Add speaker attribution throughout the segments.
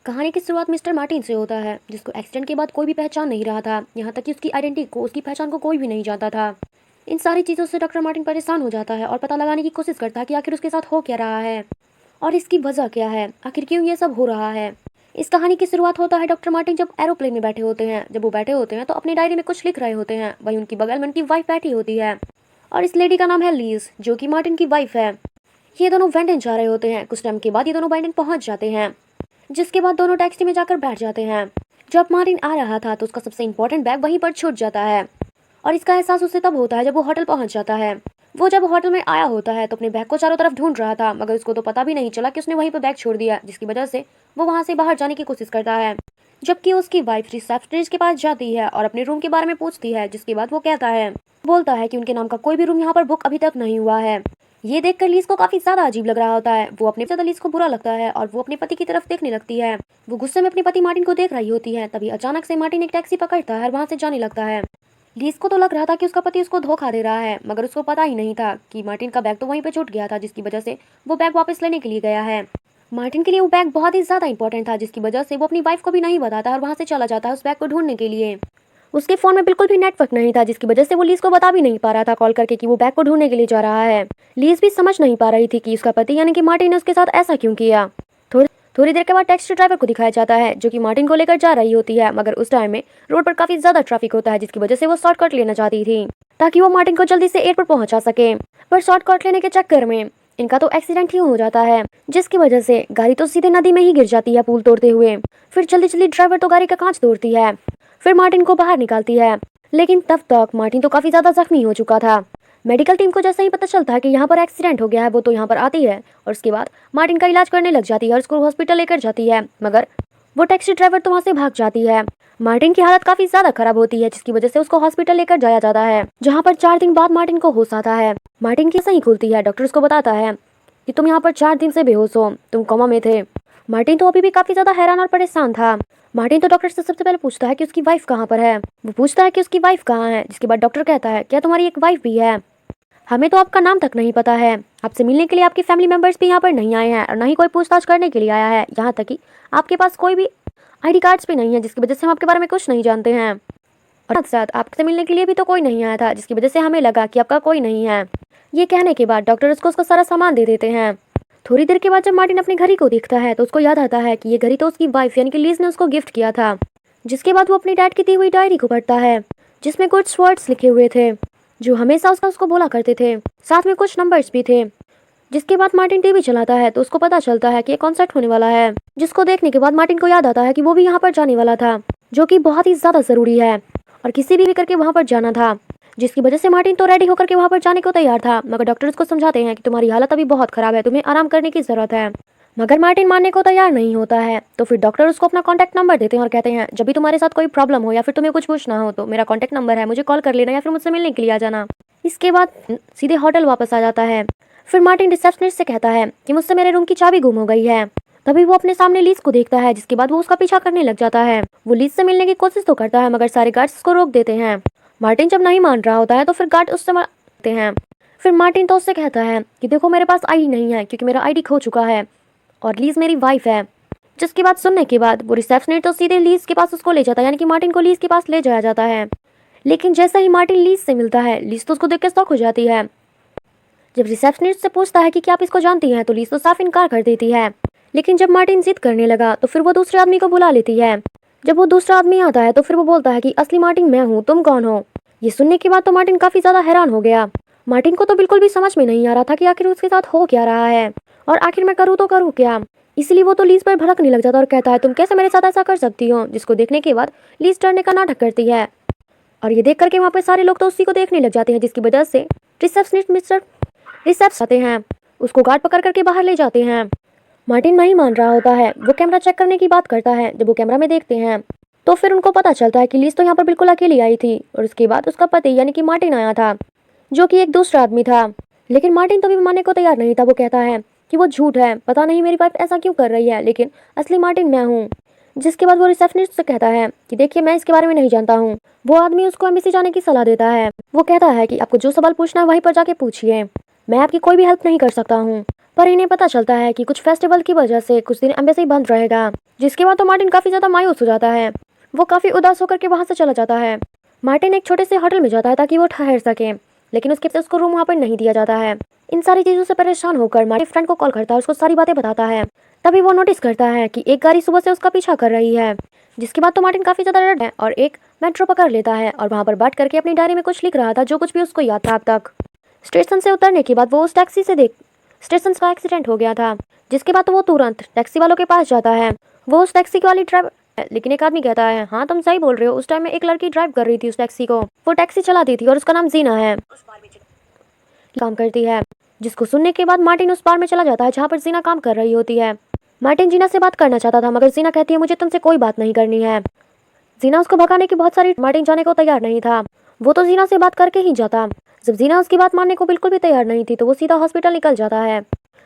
Speaker 1: कहानी की शुरुआत मिस्टर मार्टिन से होता है, जिसको एक्सीडेंट के बाद कोई भी पहचान नहीं रहा था। यहाँ तक कि उसकी आइडेंटिटी को, उसकी पहचान को कोई भी नहीं जानता था। इन सारी चीज़ों से डॉक्टर मार्टिन परेशान हो जाता है और पता लगाने की कोशिश करता है कि आखिर उसके साथ हो क्या रहा है और इसकी वजह क्या है, आखिर क्यों ये सब हो रहा है। इस कहानी की शुरुआत होता है डॉक्टर मार्टिन जब एरोप्लेन में बैठे होते हैं। जब वो बैठे होते हैं तो अपनी डायरी में कुछ लिख रहे होते हैं। वहीं उनकी बगल में उनकी वाइफ बैठी होती है और इस लेडी का नाम है लीज, जो कि मार्टिन की वाइफ है। ये दोनों वेंडन जा रहे होते हैं। कुछ टाइम के बाद ये दोनों वेंडन पहुंच जाते हैं, जिसके बाद दोनों टैक्सी में जाकर बैठ जाते हैं। जब मार्टिन आ रहा था तो उसका सबसे इंपॉर्टेंट बैग वहीं पर छूट जाता है और इसका एहसास उसे तब होता है जब वो होटल पहुंच जाता है। वो जब होटल में आया होता है तो अपने बैग को चारों तरफ ढूंढ रहा था, मगर उसको तो पता भी नहीं चला कि उसने वहीं पर बैग छोड़ दिया, जिसकी वजह से वो वहां से बाहर जाने की कोशिश करता है। जबकि उसकी वाइफ रिसेप्शनिस्ट के पास जाती है और अपने रूम के बारे में पूछती है, जिसके बाद वो कहता है, बोलता है कि उनके नाम का कोई भी रूम यहाँ पर बुक अभी तक नहीं हुआ है। ये देखकर लीज को काफी ज्यादा अजीब लग रहा होता है। वो अपने ज्यादा लीज को बुरा लगता है और वो अपने पति की तरफ देखने लगती है। वो गुस्से में अपने पति मार्टिन को देख रही होती है। तभी अचानक से मार्टिन एक टैक्सी पकड़ता है और वहां से जाने लगता है। लीज को तो लग रहा था कि उसका पति उसको धोखा दे रहा है, मगर उसको पता ही नहीं था कि मार्टिन का बैग तो वहीं पे छूट गया था, जिसकी वजह से वो बैग वापस लेने के लिए गया है। मार्टिन के लिए वो बैग बहुत ही ज्यादा इंपॉर्टेंट था, जिसकी वजह से वो अपनी वाइफ को भी नहीं बताता और वहां से चला जाता है उस बैग को ढूंढने के लिए। उसके फोन में बिल्कुल भी नेटवर्क नहीं था, जिसकी वजह से वो लीज को बता भी नहीं पा रहा था कॉल करके कि वो बैग को ढूंढने के लिए जा रहा है। लीज भी समझ नहीं पा रही थी कि उसका पति यानी कि मार्टिन ने उसके साथ ऐसा क्यों किया। थोड़ी देर के बाद टैक्सी ड्राइवर को दिखाया जाता है, जो कि मार्टिन को लेकर जा रही होती है, मगर उस टाइम में रोड पर काफी ज्यादा ट्रैफिक होता है, जिसकी वजह से वो शॉर्टकट लेना चाहती थी ताकि वो मार्टिन को जल्दी से एयरपोर्ट पहुंचा सके। पर शॉर्टकट लेने के चक्कर में इनका तो एक्सीडेंट ही हो जाता है, जिसकी वजह से गाड़ी तो सीधे नदी में ही गिर जाती है पुल तोड़ते हुए। फिर जल्दी जल्दी ड्राइवर तो गाड़ी का कांच तोड़ती है, फिर मार्टिन को बाहर निकालती है। लेकिन तब तक मार्टिन तो काफी ज्यादा जख्मी हो चुका था। मेडिकल टीम को जैसे ही पता चलता है कि यहाँ पर एक्सीडेंट हो गया है, वो तो यहाँ पर आती है और उसके बाद मार्टिन का इलाज करने लग जाती है और उसको हॉस्पिटल लेकर जाती है। मगर वो टैक्सी ड्राइवर तो वहाँ से भाग जाती है। मार्टिन की हालत काफी ज्यादा खराब होती है, जिसकी वजह से उसको हॉस्पिटल लेकर जाया जाता है, जहाँ पर 4 दिन बाद मार्टिन को होश आता है। मार्टिन की सही खुलती है। डॉक्टर उसको बताता है कि तुम यहाँ पर 4 दिन से बेहोश हो, तुम कोमा में थे। मार्टिन तो अभी भी काफी ज्यादा हैरान और परेशान था। मार्टिन तो डॉक्टर से सबसे पहले पूछता है कि उसकी वाइफ कहाँ पर है। वो पूछता है कि उसकी वाइफ कहाँ है, जिसके बाद डॉक्टर कहता है, क्या तुम्हारी एक वाइफ भी है? हमें तो आपका नाम तक नहीं पता है। आपसे मिलने के लिए आपके फैमिली मेंबर्स भी यहाँ पर नहीं आए हैं और ना ही कोई पूछताछ करने के लिए आया है। यहाँ तक कि आपके पास कोई भी आईडी कार्ड्स भी नहीं है, जिसकी वजह से हम आपके बारे में कुछ नहीं जानते हैं। और साथ आपसे मिलने के लिए भी तो कोई नहीं आया था, जिसकी वजह से हमें लगा कि आपका कोई नहीं है। ये कहने के बाद डॉक्टर उसको सारा सामान दे देते हैं। थोड़ी देर के बाद जब मार्टिन अपनी घड़ी को देखता है तो उसको याद आता है कि ये घड़ी तो उसकी वाइफ यानी कि लीज ने उसको गिफ्ट किया था। जिसके बाद वो अपनी डैड की दी हुई डायरी को पढ़ता है, जिसमें कुछ वर्ड्स लिखे हुए थे जो हमेशा उसको बोला करते थे। साथ में कुछ नंबर्स भी थे। जिसके बाद मार्टिन टीवी चलाता है तो उसको पता चलता है कि एक कॉन्सर्ट होने वाला है, जिसको देखने के बाद मार्टिन को याद आता है कि वो भी यहाँ पर जाने वाला था, जो कि बहुत ही ज्यादा जरूरी है और किसी भी करके वहाँ पर जाना था। जिसकी वजह से मार्टिन तो रेडी होकर के वहाँ पर जाने को तैयार था, मगर डॉक्टर उसको समझाते हैं कि तुम्हारी हालत अभी बहुत खराब है, तुम्हें आराम करने की जरूरत है। मगर मार्टिन मानने को तैयार नहीं होता है। तो फिर डॉक्टर उसको अपना कॉन्टैक्ट नंबर देते हैं और कहते हैं, जब भी तुम्हारे साथ कोई प्रॉब्लम हो या फिर तुम्हें कुछ पूछना हो तो मेरा कॉन्टैक्ट नंबर है, मुझे कॉल कर लेना या फिर मुझसे मिलने के लिए आ जाना। इसके बाद सीधे होटल वापस आ जाता है। फिर मार्टिन रिसेप्शनिस्ट से कहता है कि मुझसे मेरे रूम की चाबी गुम हो गई है। तभी वो अपने सामने लीज को देखता है, जिसके बाद वो उसका पीछा करने लग जाता है। वो लीज से मिलने की कोशिश तो करता है, मगर सारे गार्ड्स उसको रोक देते हैं। मार्टिन जब नहीं मान रहा होता है तो फिर गार्ड उससे मारते हैं। फिर मार्टिन तो उससे कहता है कि देखो मेरे पास आईडी नहीं है, क्योंकि मेरा आईडी खो चुका है और लीज मेरी वाइफ है। जिसकी बात सुनने के बाद वो रिसेप्शनिस्ट तो सीधे लीज के पास उसको ले जाता है, यानी कि मार्टिन को लीज के पास ले जाया जाता है। लेकिन जैसे ही मार्टिन लीज से मिलता है, लीज तो उसको देख के शॉक हो जाती है। जब रिसेप्शनिस्ट से पूछता है कि क्या आप इसको जानती हैं, तो लीज तो साफ इनकार कर देती है। लेकिन जब मार्टिन जिद करने लगा तो फिर वो दूसरे आदमी को बुला लेती है। जब वो दूसरा आदमी आता है तो फिर वो बोलता है कि असली मार्टिन मैं हूँ, तुम कौन हो? ये सुनने के बाद तो मार्टिन काफी ज्यादा हैरान हो गया। मार्टिन को तो बिल्कुल भी समझ में नहीं आ रहा था कि आखिर उसके साथ हो क्या रहा है और आखिर मैं करूँ तो करूँ क्या। इसलिए वो तो लीज पर भड़कने लग जाता और कहता है, तुम कैसे मेरे साथ ऐसा कर सकती हो? जिसको देखने के बाद लीज डरने का नाटक करती है और ये देख करके वहाँ पे सारे लोग तो उसी को देखने लग जाते हैं, जिसकी वजह से रिसेप्शनिस्ट मिस्टर रिसेप्शन आते हैं, उसको गार्ड पकड़ करके बाहर ले जाते हैं। मार्टिन नहीं मान रहा होता है। वो कैमरा चेक करने की बात करता है। जब वो कैमरा में देखते हैं तो फिर उनको पता चलता है कि लीज तो यहाँ पर बिल्कुल अकेली आई थी और उसके बाद उसका पति यानी कि मार्टिन आया था, जो कि एक दूसरा आदमी था। लेकिन मार्टिन तो भी मानने को तैयार नहीं था। वो कहता है कि वो झूठ है, पता नहीं मेरी वाइफ ऐसा क्यों कर रही है, लेकिन असली मार्टिन मैं हूँ। जिसके बाद वो रिसेप्शनिस्ट से कहता है कि देखिए मैं इसके बारे में नहीं जानता हूँ। वो आदमी उसको एम्बेसी जाने की सलाह देता है। वो कहता है कि आपको जो सवाल पूछना है वहीं पर जाके पूछिए, मैं आपकी कोई भी हेल्प नहीं कर सकता हूँ। पर इन्हें पता चलता है कि कुछ फेस्टिवल की वजह से कुछ दिन एम्बेसी बंद रहेगा। जिसके बाद तो मार्टिन काफी ज्यादा मायूस हो जाता है। वो काफी उदास होकर के वहां से चला जाता है। मार्टिन एक छोटे से होटल में जाता है ताकि वो ठहर सके, लेकिन उसको रूम वहाँ पर नहीं दिया जाता है। इन सारी चीजों से परेशान होकर मार्टिन फ्रेंड को कॉल करता है, उसको सारी बातें बताता है। तभी वो नोटिस करता है कि एक गाड़ी सुबह से उसका पीछा कर रही है। जिसके बाद तो मार्टिन काफी ज्यादा डरता है और एक मेट्रो पकड़ लेता है और वहां पर बैठ करके अपनी डायरी में कुछ लिख रहा था, जो कुछ भी उसको याद था अब तक। स्टेशन से उतरने के बाद वो उस टैक्सी से स्टेशन का एक्सीडेंट हो गया था। जिसके बाद तो वो तुरंत टैक्सी वालों के पास जाता है। वो उस टैक्सी वाली ड्राइवर, लेकिन एक आदमी कहता है, हाँ तुम सही बोल रहे हो, उस टाइम में एक लड़की ड्राइव कर रही थी उस टैक्सी को। वो टैक्सी चलाती थी और उसका नाम जीना है, काम करती है। जिसको सुनने के बाद मार्टिन उस बार में चला जाता है जहाँ पर जीना काम कर रही होती है। मार्टिन जीना से बात करना चाहता था, मगर जीना कहती है मुझे तुमसे कोई बात नहीं करनी है। जीना उसको भगाने की बहुत सारी, मार्टिन जाने को तैयार नहीं था। वो तो जीना से बात करके ही जाता। जब जीना उसकी बात मानने को बिल्कुल भी तैयार नहीं थी तो वो सीधा हॉस्पिटल निकल जाता है।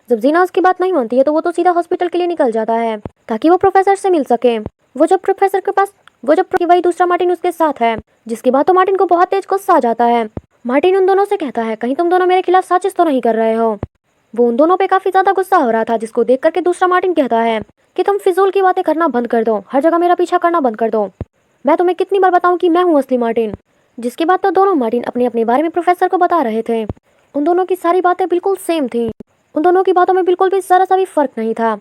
Speaker 1: जब जीना उसकी बात नहीं मानती है तो वो तो सीधा हॉस्पिटल के लिए निकल जाता है ताकि वो प्रोफेसर से मिल सके। जब वही दूसरा मार्टिन उसके साथ है। जिसके बाद तो मार्टिन को बहुत तेज गुस्सा आ जाता है। मार्टिन उन दोनों से कहता है, कहीं तुम दोनों मेरे खिलाफ साजिश तो नहीं कर रहे हो। वो उन दोनों पे काफी ज्यादा गुस्सा हो रहा था, जिसको देख करके दूसरा मार्टिन कहता है कि तुम फिजूल की बातें करना बंद कर दो, हर जगह मेरा पीछा करना बंद कर दो। मैं तुम्हें कितनी बार बताऊं कि मैं हूँ असली मार्टिन। जिसके बाद तो दोनों मार्टिन अपने अपने बारे में प्रोफेसर को बता रहे थे। उन दोनों की सारी बातें बिल्कुल सेम थी। उन दोनों की बातों में बिल्कुल भी जरा सा भी फर्क नहीं था।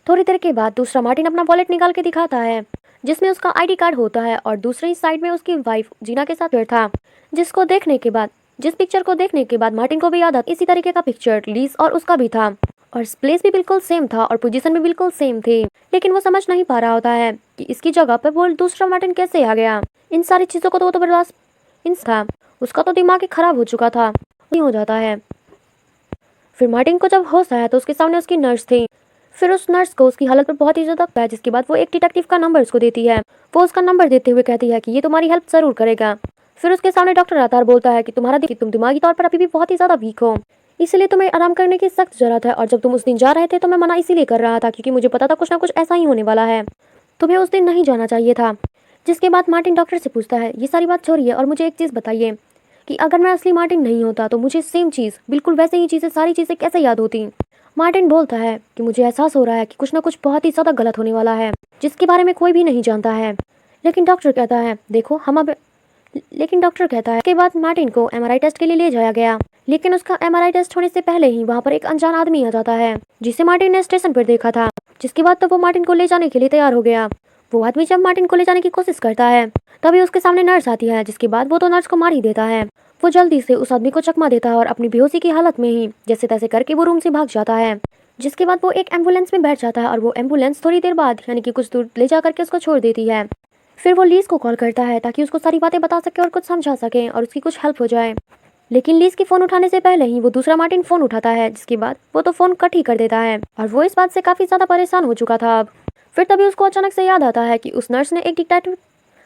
Speaker 1: थोड़ी देर के बाद दूसरा मार्टिन अपना वॉलेट निकाल के दिखाता है, जिसमें उसका आईडी कार्ड होता है और दूसरी साइड में उसकी वाइफ जीना के साथ पेड़ था। जिस पिक्चर को देखने के बाद मार्टिन को भी याद आता इसी तरीके का पिक्चर लीज और उसका भी था, और प्लेस भी बिल्कुल सेम था और पोजीशन भी बिल्कुल सेम थी। लेकिन वो समझ नहीं पा रहा होता है कि इसकी जगह पर वो दूसरा मार्टिन कैसे आ गया। इन सारी चीजों को तो वो तो बर्दाश्त था, उसका तो दिमाग ही खराब हो चुका था, हो जाता है। फिर मार्टिन को जब होश आया तो उसके सामने उसकी नर्स थी। फिर उस नर्स को उसकी हालत पर बहुत ही ज्यादा है। जिसके बाद वो एक डिटेक्टिव का नंबर उसको देती है। वो उसका नंबर देते हुए कहती है कि ये तुम्हारी हेल्प जरूर करेगा। फिर उसके सामने डॉक्टर आता है और बोलता है कि तुम दिमागी तौर पर अभी भी बहुत ही ज्यादा वीक हो, इसलिए तुम्हें आराम करने की सख्त जरूरत है। और जब तुम उस दिन जा रहे थे तो मैं मना इसीलिए कर रहा था क्योंकि मुझे पता था कुछ ना कुछ ऐसा ही होने वाला है, तुम्हें उस दिन नहीं जाना चाहिए था। जिसके बाद मार्टिन डॉक्टर से पूछता है, ये सारी बात छोड़िए और मुझे एक चीज़ बताइए कि अगर मैं असली मार्टिन नहीं होता तो मुझे सेम चीज़, बिल्कुल वैसे ही चीज़ें, सारी चीज़ें कैसे याद होती। मार्टिन बोलता है कि मुझे एहसास हो रहा है कि कुछ ना कुछ बहुत ही ज़्यादा गलत होने वाला है, जिसके बारे में कोई भी नहीं जानता है। लेकिन डॉक्टर कहता है देखो हम अब लेकिन डॉक्टर कहता है। इसके बाद मार्टिन को एमआरआई टेस्ट के लिए ले जाया गया, लेकिन उसका एमआरआई टेस्ट होने से पहले ही वहाँ पर एक अनजान आदमी आ जाता है, जिसे मार्टिन ने स्टेशन पर देखा था। जिसके बाद तो वो मार्टिन को ले जाने के लिए तैयार हो गया। वो आदमी जब मार्टिन को ले जाने की कोशिश करता है तभी उसके सामने नर्स आती है। जिसके बाद वो तो नर्स को मार ही देता है। वो जल्दी से उस आदमी को चकमा देता है और अपनी बेहोशी की हालत में ही जैसे तैसे करके वो रूम से भाग जाता है। जिसके बाद वो एक एम्बुलेंस में बैठ जाता है और वो एम्बुलेंस थोड़ी देर बाद यानी कि कुछ दूर ले जा करके उसको छोड़ देती है। फिर वो लीज को कॉल करता है ताकि उसको सारी बातें बता सके और कुछ समझा सके और उसकी कुछ हेल्प हो जाए। लेकिन लीज की फोन उठाने से पहले ही वो दूसरा मार्टिन फोन उठाता है। जिसके बाद वो तो फोन कट ही कर देता है और वो इस बात से काफी ज्यादा परेशान हो चुका था अब। फिर तभी उसको अचानक से याद आता है कि उस नर्स ने एक डिटेक्टिव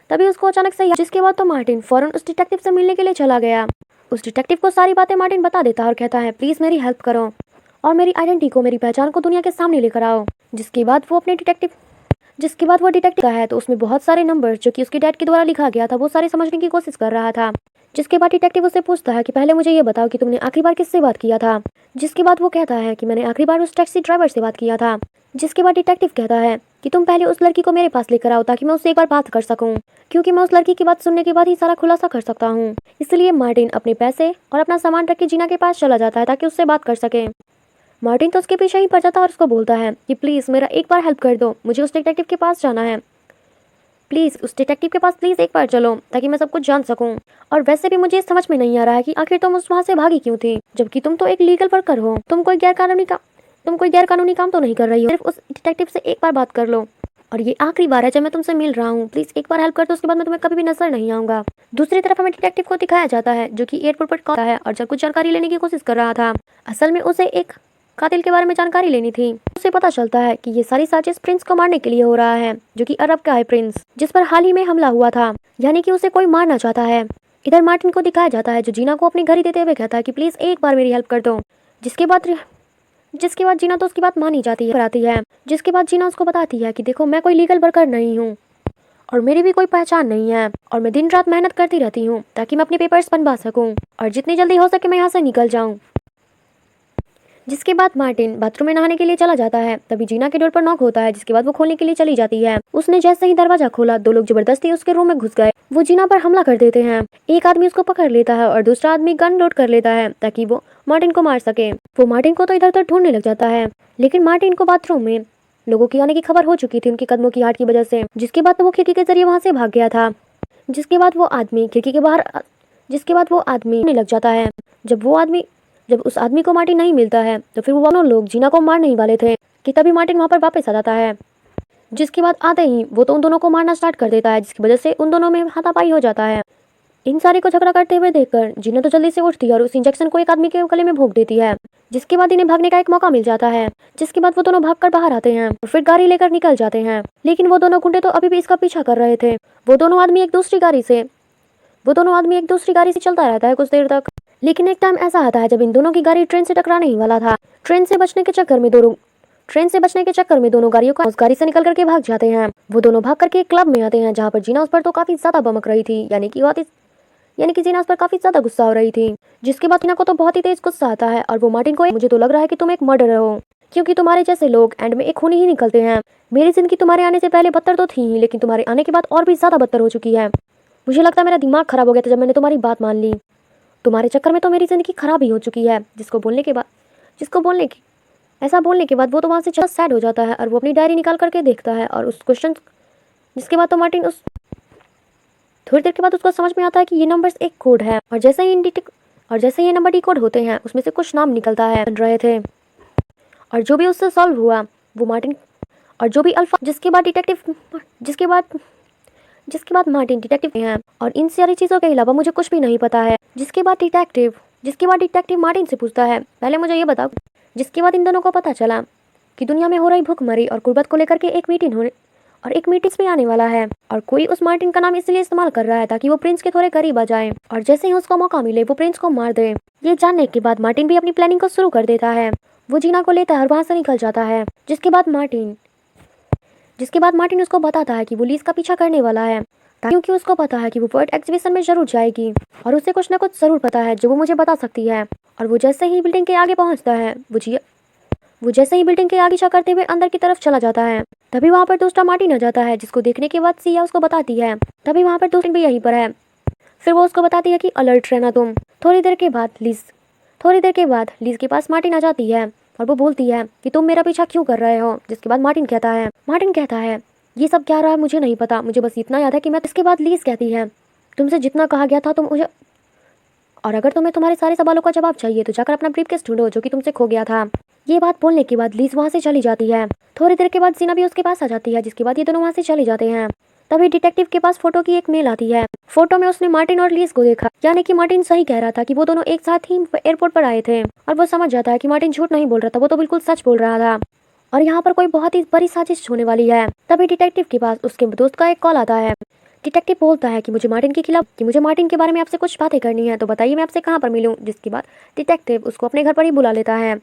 Speaker 1: जिसके बाद तो मार्टिन फौरन उस डिटेक्टिव से मिलने के लिए चला गया। उस डिटेक्टिव को सारी बातें मार्टिन बता देता है और कहता है प्लीज मेरी हेल्प करो और मेरी आइडेंटिटी को, मेरी पहचान को दुनिया के सामने लेकर आओ। जिसके बाद वो डिटेक्टिव का है तो उसमें बहुत सारे नंबर जो कि उसके डैड के द्वारा लिखा गया था वो सारे समझने की कोशिश कर रहा था। जिसके बाद डिटेक्टिव उससे पूछता है कि पहले मुझे ये बताओ कि तुमने आखिरी बार किससे बात किया था। जिसके बाद वो कहता है कि मैंने आखिरी बार उस टैक्सी ड्राइवर से बात किया था। जिसके बाद डिटेक्टिव कहता है कि तुम पहले उस लड़की को मेरे पास लेकर आओ ताकि मैं उससे एक बार बात कर सकूं, क्योंकि मैं उस लड़की की बात सुनने के बाद ही सारा खुलासा कर सकता हूँ। इसलिए मार्टिन अपने पैसे और अपना सामान रख के जीना के पास चला जाता है ताकि उससे बात कर सके। मार्टिन तो उसके पीछे ही पड़ जाता है और उसको बोलता है कि प्लीज़ मेरा एक बार हेल्प कर दो, मुझे उस डिटेक्टिव के पास जाना है। प्लीज़ उस डिटेक्टिव के पास प्लीज़ एक बार चलो ताकि मैं सब कुछ जान सकूं। और वैसे भी मुझे समझ में नहीं आ रहा है कि आखिर तुम उस वहाँ से भागी क्यों थी, जबकि तुम तो एक लीगल वर्कर हो। तुम कोई गैरकानूनी काम तो नहीं कर रही हो। सिर्फ उस डिटेक्टिव से एक बार बात कर लो और ये आखिरी बार है जब मैं तुमसे मिल रहा हूँ। प्लीज़ एक बार हेल्प कर दो, उसके बाद मैं तुम्हें कभी भी नजर नहीं आऊँगा। दूसरी तरफ हमें डिटेक्टिव को दिखाया जाता है जो कि एयरपोर्ट पर कॉल है और जब कुछ जानकारी लेने की कोशिश कर रहा था। असल में उसे एक कातिल के बारे में जानकारी लेनी थी। उसे पता चलता है कि ये सारी साजिश प्रिंस को मारने के लिए हो रहा है, जो कि अरब का है प्रिंस, जिस पर हाल ही में हमला हुआ था, यानी कि उसे कोई मारना चाहता है। इधर मार्टिन को दिखाया जाता है जो जीना को अपनी घड़ी देते हुए कहता है कि प्लीज एक बार मेरी हेल्प कर दो। जिसके बाद जीना तो उसकी बात मानी जाती है। जिसके बाद जीना उसको बताती है कि देखो मैं कोई लीगल वर्कर नहीं हूँ और मेरी भी कोई पहचान नहीं है और मैं दिन रात मेहनत करती रहती हूँ ताकि मैं अपने पेपर्स बनवा सकूँ और जितनी जल्दी हो सके मैं यहाँ से निकल जाऊँ। जिसके बाद मार्टिन बाथरूम में नहाने के लिए चला जाता है। तभी जीना के डोर पर नॉक होता है, जिसके बाद वो खोलने के लिए चली जाती है। उसने जैसे ही दरवाजा खोला, दो लोग जबरदस्ती उसके रूम में घुस गए। वो जीना पर हमला कर देते हैं। एक आदमी उसको पकड़ लेता है और दूसरा आदमी गन लोड कर लेता है ताकि वो मार्टिन को मार सके। वो मार्टिन को तो इधर उधर ढूंढने लग जाता है, लेकिन मार्टिन को बाथरूम में लोगों के आने की खबर हो चुकी थी उनके कदमों की आहट की वजह से। जिसके बाद वो खिड़की के जरिए वहां से भाग गया था। जिसके बाद वो आदमी खिड़की के बाहर जिसके बाद वो आदमी लग जाता है। जब उस आदमी को मार्टिन नहीं मिलता है तो फिर वो दोनों लोग जीना को मारने ही वाले थे कि तभी मार्टिन वहां पर वापस आ जाता है। जिसके बाद आते ही वो तो उन दोनों को मारना स्टार्ट कर देता है, जिसकी वजह से उन दोनों में हाथापाई हो जाता है। इन सारे को झगड़ा करते हुए देखकर जीना तो जल्दी से उठती है और उस इंजेक्शन को एक आदमी के गले में भोंक देती है। जिसके बाद इन्हें भागने का एक मौका मिल जाता है। जिसके बाद वो दोनों भागकर बाहर आते हैं और फिर गाड़ी लेकर निकल जाते हैं। लेकिन वो दोनों गुंडे तो अभी भी इसका पीछा कर रहे थे। वो दोनों आदमी एक दूसरी गाड़ी से चलता रहता है कुछ देर तक। लेकिन एक टाइम ऐसा आता है जब इन दोनों की गाड़ी ट्रेन से टकराने ही वाला था। ट्रेन से बचने के चक्कर में दोनों गाड़ियों का उस गाड़ी से निकल करके भाग जाते हैं। वो दोनों भाग करके एक क्लब में आते हैं, जहाँ पर जीना उस पर तो काफी ज्यादा बमक रही थी, यानी कि जीना उस पर काफी ज्यादा गुस्सा हो रही थी। जिसके बाद जीना को तो बहुत ही तेज गुस्सा आता है और वो मार्टिन को मुझे तो लग रहा है कि तुम एक मर्डरर हो, क्योंकि तुम्हारे जैसे लोग एंड में एक खूनी ही निकलते हैं। मेरी जिंदगी तुम्हारे आने से पहले बदतर तो थी ही, लेकिन तुम्हारे आने के बाद और भी ज्यादा बदतर हो चुकी है। मुझे लगता है मेरा दिमाग खराब हो गया था जब मैंने तुम्हारी बात मान ली। तुम्हारे चक्कर में तो मेरी जिंदगी खराब ही हो चुकी है। ऐसा बोलने के बाद वो तो वहाँ से जस्ट सैड हो जाता है और वो अपनी डायरी निकाल करके देखता है और उस क्वेश्चन जिसके बाद तो मार्टिन उस थोड़ी देर के बाद उसको समझ में आता है कि ये नंबर्स एक कोड है और जैसे ही ये नंबर डिकोड होते हैं उसमें से कुछ नाम निकलता है बन रहे थे और जो भी उससे सॉल्व हुआ वो मार्टिन और जो भी अल्फा जिसके बाद मार्टिन डिटेक्टिव हैं और इन सारी चीज़ों के अलावा मुझे कुछ भी नहीं पता है। जिसके बाद डिटेक्टिव मार्टिन से पूछता है, पहले मुझे ये बताओ। जिसके बाद इन दोनों को पता चला कि दुनिया में हो रही भूखमरी और गुर्बत को लेकर के एक मीटिंग भी आने वाला है और कोई उस मार्टिन का नाम इसलिए इस्तेमाल कर रहा है ताकि वो प्रिंस के थोड़े करीब आ जाए और जैसे ही उसको मौका मिले वो प्रिंस को मार दे। ये जानने के बाद मार्टिन भी अपनी प्लानिंग को शुरू कर देता है। वो जीना को लेता है और वहां से निकल जाता है। जिसके बाद मार्टिन उसको बताता है कि वो लीज का पीछा करने वाला है, क्योंकि उसको पता है कि वो वर्ल्ड एग्जीबिशन में जरूर जाएगी और उसे कुछ ना कुछ जरूर पता है जो वो मुझे बता सकती है। और वो जैसे ही बिल्डिंग के आगे पहुंचता है वो जैसे ही बिल्डिंग के आगे पीछा करते हुए अंदर की तरफ चला जाता है। तभी वहाँ पर दूसरा मार्टिन आ जाता है, जिसको देखने के बाद सिया उसको बताती है तभी वहाँ पर दूसरी भी यहीं पर है। फिर वो उसको बताती है कि अलर्ट रहना तुम। थोड़ी देर के बाद लीज के पास मार्टिन आ जाती है और वो बोलती है कि तुम मेरा पीछा क्यों कर रहे हो। जिसके बाद मार्टिन कहता है ये सब क्या रहा है मुझे नहीं पता, मुझे बस इतना याद है कि मैं। इसके बाद लीज कहती है तुमसे जितना कहा गया था तुम मुझे, और अगर तुम्हें तुम्हारे सारे सवालों का जवाब चाहिए तो जाकर अपना ब्रीफकेस ढूंढो जो कि तुमसे खो गया था। ये बात बोलने के बाद लीज वहाँ से चली जाती है। थोड़ी देर के बाद जीना भी उसके पास आ जाती है, जिसके बाद ये दोनों वहाँ से चले जाते हैं। तभी डिटेक्टिव के पास फोटो की एक मेल आती है। फोटो में उसने मार्टिन और लीज को देखा, यानी कि मार्टिन सही कह रहा था कि वो दोनों एक साथ ही एयरपोर्ट पर आए थे और वो समझ जाता है कि मार्टिन झूठ नहीं बोल रहा था, वो तो बिल्कुल सच बोल रहा था और यहाँ पर कोई बहुत ही बड़ी साजिश होने वाली है। तभी डिटेक्टिव के पास उसके दोस्त का एक कॉल आता है। डिटेक्टिव बोलता है कि मुझे मार्टिन के बारे में आपसे कुछ बातें करनी है, तो बताइए मैं आपसे कहाँ पर मिलूं। जिसके बाद डिटेक्टिव उसको अपने घर पर ही बुला लेता है।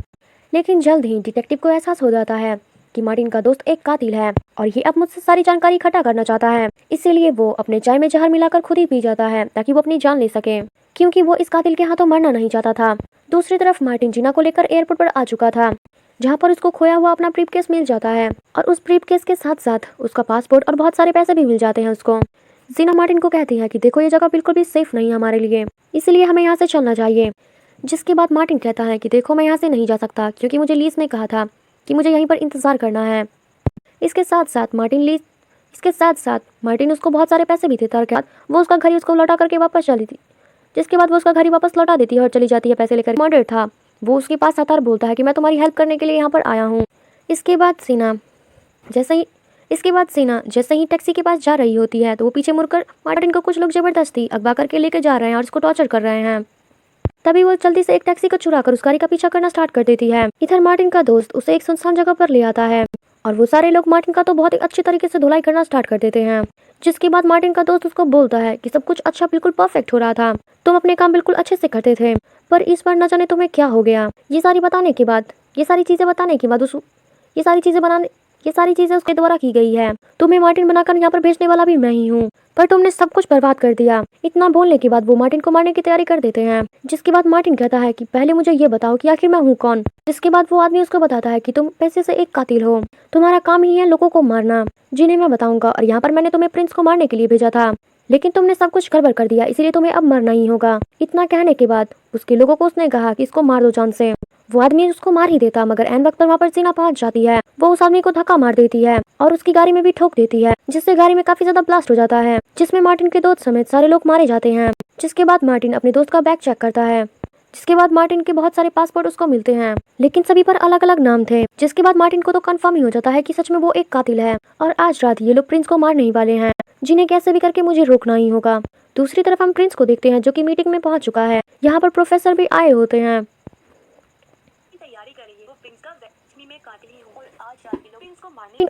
Speaker 1: लेकिन जल्द ही डिटेक्टिव को एहसास हो जाता है कि मार्टिन का दोस्त एक कातिल है और ये अब मुझसे सारी जानकारी इकट्ठा करना चाहता है। इसीलिए वो अपने चाय में जहर मिलाकर खुद ही पी जाता है ताकि वो अपनी जान ले सके, क्योंकि वो इस कातिल के हाथों मरना नहीं चाहता था। दूसरी तरफ मार्टिन जीना को लेकर एयरपोर्ट पर आ चुका था, जहाँ पर उसको खोया हुआ अपना ब्रीफकेस मिल जाता है और उस ब्रीफकेस के साथ साथ उसका पासपोर्ट और बहुत सारे पैसे भी मिल जाते हैं उसको। जीना मार्टिन को कहती है कि देखो ये जगह बिल्कुल भी सेफ नहीं है हमारे लिए, इसलिए हमें यहाँ से चलना चाहिए। जिसके बाद मार्टिन कहता है कि देखो मैं यहाँ से नहीं जा सकता, क्योंकि मुझे लीज ने कहा था कि मुझे यहीं पर इंतजार करना है। इसके साथ साथ मार्टिन उसको बहुत सारे पैसे भी देता है। वो उसका घर ही उसको लौटा करके वापस चली थी। जिसके बाद वो उसका घर ही वापस लौटा देती है और चली जाती है पैसे लेकर। मर्डर था, वो उसके पास आता और बोलता है कि मैं तुम्हारी हेल्प करने के लिए यहाँ पर आया हूँ। इसके बाद सीना जैसे ही टैक्सी के पास जा रही होती है तो वो पीछे मुड़कर मार्टिन को कुछ लोग जबरदस्ती अगवा करके लेकर जा रहे हैं और उसको टॉर्चर कर रहे हैं। तभी वो जल्दी से एक टैक्सी को चुरा कर उस गाड़ी का पीछा करना स्टार्ट कर देती है। इधर मार्टिन का दोस्त उसे एक सुनसान जगह पर ले आता है और वो सारे लोग मार्टिन का तो बहुत ही अच्छी तरीके से धुलाई करना स्टार्ट कर देते हैं। जिसके बाद मार्टिन का दोस्त उसको बोलता है कि सब कुछ अच्छा बिल्कुल परफेक्ट हो रहा था, तुम अपने काम बिल्कुल अच्छे से करते थे, पर इस बार न जाने तुम्हें क्या हो गया। ये सारी चीजें ये सारी चीजें उसके द्वारा की गई है। तुम्हें मार्टिन बनाकर यहाँ पर भेजने वाला भी मैं ही हूँ, पर तुमने सब कुछ बर्बाद कर दिया। इतना बोलने के बाद वो मार्टिन को मारने की तैयारी कर देते हैं, जिसके बाद मार्टिन कहता है कि पहले मुझे ये बताओ कि आखिर मैं हूँ कौन। जिसके बाद वो आदमी उसको बताता है कि तुम पैसे से एक कातिल हो, तुम्हारा काम ही है लोगों को मारना, जिन्हें मैं बताऊंगा, और यहाँ पर मैंने तुम्हें प्रिंस को मारने के लिए भेजा था, लेकिन तुमने सब कुछ गड़बड़ कर दिया, इसीलिए तुम्हें अब मरना ही होगा। इतना कहने के बाद उसके लोगों को उसने कहा कि इसको मार दो जान से। वो आदमी उसको मार ही देता, मगर एन वक्त पर वहाँ पर सीना पहुंच जाती है। वो उस आदमी को धक्का मार देती है और उसकी गाड़ी में भी ठोक देती है, जिससे गाड़ी में काफी ज्यादा ब्लास्ट हो जाता है, जिसमें मार्टिन के दोस्त समेत सारे लोग मारे जाते हैं। जिसके बाद मार्टिन अपने दोस्त का बैग चेक करता है, जिसके बाद मार्टिन के बहुत सारे पासपोर्ट उसको मिलते हैं, लेकिन सभी पर अलग अलग नाम थे। जिसके बाद मार्टिन को तो कंफर्म ही हो जाता है कि सच में वो एक कातिल है, और आज रात ये लोग प्रिंस को मारने ही वाले हैं, जिन्हें कैसे भी करके मुझे रोकना ही होगा। दूसरी तरफ हम प्रिंस को देखते हैं, जो कि मीटिंग में पहुंच चुका है। यहाँ पर प्रोफेसर भी आए होते हैं।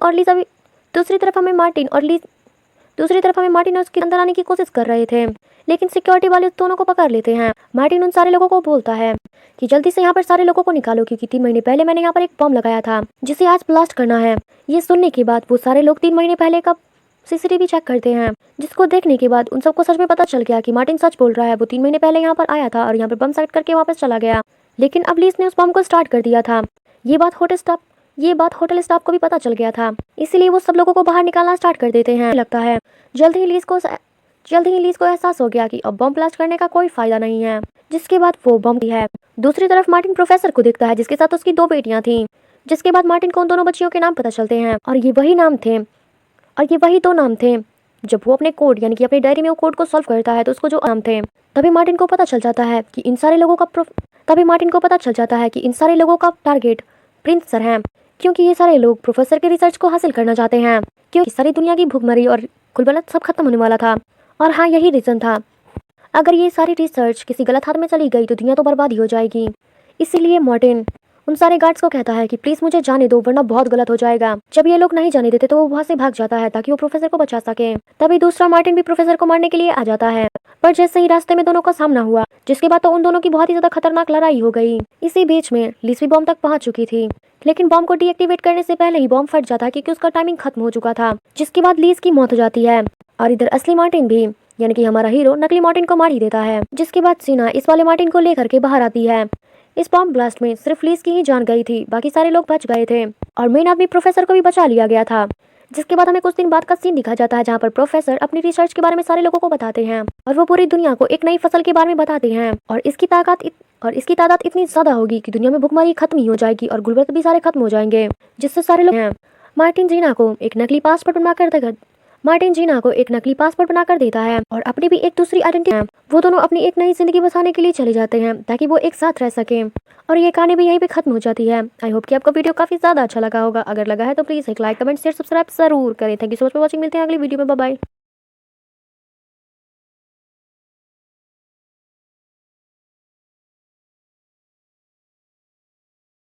Speaker 1: और लीजा भी दूसरी तरफ हमें मार्टिन और उसके अंदर आने की कोशिश कर रहे थे, लेकिन सिक्योरिटी वाले दोनों को पकड़ लेते हैं। मार्टिन उन सारे लोगों को बोलता है कि जल्दी से यहाँ पर सारे लोगों को निकालो, क्योंकि 3 महीने पहले मैंने यहाँ पर एक बम लगाया था, जिसे आज ब्लास्ट करना है। ये सुनने के बाद वो सारे लोग 3 महीने पहले का सीसीटीवी चेक करते हैं, जिसको देखने के बाद उन सबको सच में पता चल गया कि मार्टिन सच बोल रहा है। वो 3 महीने पहले यहाँ पर आया था और यहाँ पर बम सेट करके वापस चला गया, लेकिन अब लीज ने उस बम को स्टार्ट कर दिया था। ये बात होटल स्टाफ को भी पता चल गया था, इसीलिए वो सब लोगों को बाहर निकालना स्टार्ट कर देते हैं। लगता है जल्द ही लीज को एहसास हो गया कि अब बम ब्लास्ट करने का कोई फायदा नहीं है, जिसके बाद वो बम दी है। दूसरी तरफ मार्टिन प्रोफेसर को देखता है, जिसके साथ उसकी 2 बेटियां थीं। जिसके बाद मार्टिन को उन दोनों बच्चियों के नाम पता चलते हैं, और ये वही 2 नाम थे। जब वो अपने कोड यानी कि अपनी डायरी में वो कोड को सॉल्व करता है, तो उसको जो नाम थे, तभी मार्टिन को पता चल जाता है कि इन सारे लोगों का टारगेट प्रिंस सर हैं, क्योंकि ये सारे लोग प्रोफेसर के रिसर्च को हासिल करना चाहते हैं, क्योंकि सारी दुनिया की भूखमरी और गुलबलत सब खत्म होने वाला था। और हाँ, यही रीजन था, अगर ये सारी रिसर्च किसी गलत हाथ में चली गई तो दुनिया तो बर्बाद ही हो जाएगी। इसीलिए मार्टिन उन सारे गार्ड्स को कहता है कि प्लीज मुझे जाने दो, वरना बहुत गलत हो जाएगा। जब ये लोग नहीं जाने देते तो वो वहाँ से भाग जाता है, ताकि वो प्रोफेसर को बचा सके। तभी दूसरा मार्टिन भी प्रोफेसर को मारने के लिए आ जाता है, पर जैसे ही रास्ते में दोनों का सामना हुआ, जिसके बाद तो उन दोनों की बहुत ही ज्यादा खतरनाक लड़ाई हो गई। इसी बीच में लीज भी बॉम्ब तक पहुंच चुकी थी, लेकिन बॉम्ब को डीएक्टिवेट करने से पहले ही बॉम्ब फट जाता है, क्योंकि उसका टाइमिंग खत्म हो चुका था। जिसके बाद लीज की मौत हो जाती है, और इधर असली मार्टिन भी यानी कि हमारा हीरो नकली मार्टिन को मार ही देता है। जिसके बाद सीना इस वाले मार्टिन को लेकर के बाहर आती है। इस बॉम्ब ब्लास्ट में सिर्फ लीज की ही जान गई थी, बाकी सारे लोग बच गए थे, और मेन आदमी प्रोफेसर को भी बचा लिया गया था। जिसके बाद हमें कुछ दिन बाद का सीन दिखा जाता है, जहाँ पर प्रोफेसर अपनी रिसर्च के बारे में सारे लोगों को बताते हैं, और वो पूरी दुनिया को एक नई फसल के बारे में बताते हैं, और इसकी तादाद इतनी ज्यादा होगी कि दुनिया में भुखमरी खत्म ही हो जाएगी और गुलबर्ग भी सारे खत्म हो जाएंगे। जिससे सारे लोग मार्टिन जीना को एक नकली पासपोर्ट बनाकर देता है, और अपनी भी एक दूसरी आइडेंटिटी है। वो दोनों अपनी एक नई जिंदगी बसाने के लिए चले जाते हैं, ताकि वो एक साथ रह सके। और ये कहानी भी यहीं पे खत्म हो जाती है। आई होप कि आपको वीडियो काफी ज्यादा अच्छा लगा होगा। अगर लगा है तो प्लीज एक लाइक, कमेंट, शेयर, सब्सक्राइब जरूर करें। Thank you so much for watching. मिलते हैं अगली वीडियो में। Bye bye.